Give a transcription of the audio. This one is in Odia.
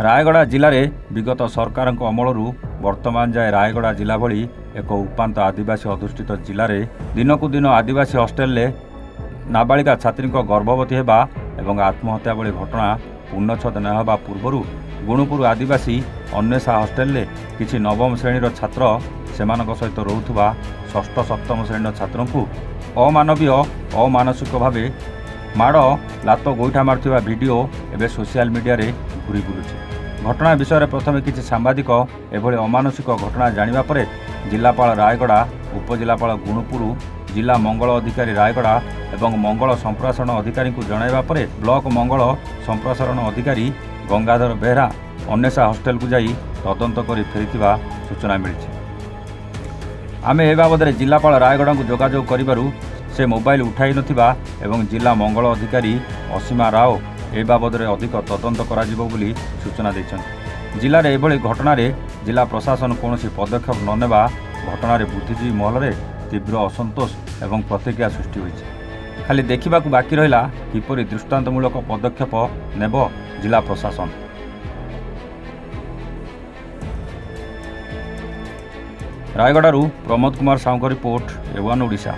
ରାୟଗଡ଼ା ଜିଲ୍ଲାରେ ବିଗତ ସରକାରଙ୍କ ଅମଳରୁ ବର୍ତ୍ତମାନ ଯାଏ ରାୟଗଡ଼ା ଜିଲ୍ଲା ଭଳି ଏକ ଉପାନ୍ତ ଆଦିବାସୀ ଅଧିଷ୍ଠିତ ଜିଲ୍ଲାରେ ଦିନକୁ ଦିନ ଆଦିବାସୀ ହଷ୍ଟେଲରେ ନାବାଳିକା ଛାତ୍ରୀଙ୍କ ଗର୍ଭବତୀ ହେବା ଏବଂ ଆତ୍ମହତ୍ୟା ଭଳି ଘଟଣା ପୂର୍ଣ୍ଣଚ୍ଛେଦ ନ ହେବା ପୂର୍ବରୁ ଗୁଣୁପୁର ଆଦିବାସୀ ଅନ୍ୱେଷା ହଷ୍ଟେଲରେ କିଛି ନବମ ଶ୍ରେଣୀର ଛାତ୍ର ସେମାନଙ୍କ ସହିତ ରହୁଥିବା ଷଷ୍ଠ ସପ୍ତମ ଶ୍ରେଣୀର ଛାତ୍ରଙ୍କୁ ଅମାନବୀୟ ଅମାନସିକ ଭାବେ ମାଡ଼ ଲାତ ଗୋଇଠା ମାରୁଥିବା ଭିଡ଼ିଓ ଏବେ ସୋସିଆଲ ମିଡ଼ିଆରେ ଘୁରି ବୁଲୁଛି। ଘଟଣା ବିଷୟରେ ପ୍ରଥମେ କିଛି ସାମ୍ବାଦିକ ଏଭଳି ଅମାନସିକ ଘଟଣା ଜାଣିବା ପରେ ଜିଲ୍ଲାପାଳ ରାୟଗଡ଼ା, ଉପଜିଲ୍ଲାପାଳ ଗୁଣୁପୁର, ଜିଲ୍ଲା ମଙ୍ଗଳ ଅଧିକାରୀ ରାୟଗଡ଼ା ଏବଂ ମଙ୍ଗଳ ସମ୍ପ୍ରସାରଣ ଅଧିକାରୀଙ୍କୁ ଜଣାଇବା ପରେ ବ୍ଲକ ମଙ୍ଗଳ ସମ୍ପ୍ରସାରଣ ଅଧିକାରୀ ଗଙ୍ଗାଧର ବେହେରା ଅନ୍ୱେଷା ହଷ୍ଟେଲକୁ ଯାଇ ତଦନ୍ତ କରି ଫେରିଥିବା ସୂଚନା ମିଳିଛି। ଆମେ ଏ ବାବଦରେ ଜିଲ୍ଲାପାଳ ରାୟଗଡ଼ାଙ୍କୁ ଯୋଗାଯୋଗ କରିବାରୁ ସେ ମୋବାଇଲ ଉଠାଇ ନଥିବା ଏବଂ ଜିଲ୍ଲା ମଙ୍ଗଳ ଅଧିକାରୀ ଅସୀମା ରାଓ ଏ ବାବଦରେ ଅଧିକ ତଦନ୍ତ କରାଯିବ ବୋଲି ସୂଚନା ଦେଇଛନ୍ତି। ଜିଲ୍ଲାରେ ଏଭଳି ଘଟଣାରେ ଜିଲ୍ଲା ପ୍ରଶାସନ କୌଣସି ପଦକ୍ଷେପ ନ ନେବା ଘଟଣାରେ ବୁଦ୍ଧିଜୀବୀ ମହଲରେ ତୀବ୍ର ଅସନ୍ତୋଷ ଏବଂ ପ୍ରତିକ୍ରିୟା ସୃଷ୍ଟି ହୋଇଛି। ଖାଲି ଦେଖିବାକୁ ବାକି ରହିଲା କିପରି ଦୃଷ୍ଟାନ୍ତମୂଳକ ପଦକ୍ଷେପ ନେବ ଜିଲ୍ଲା ପ୍ରଶାସନ। ରାୟଗଡ଼ାରୁ ପ୍ରମୋଦ କୁମାର ସାହୁଙ୍କ ରିପୋର୍ଟ, A1 ଓଡ଼ିଶା।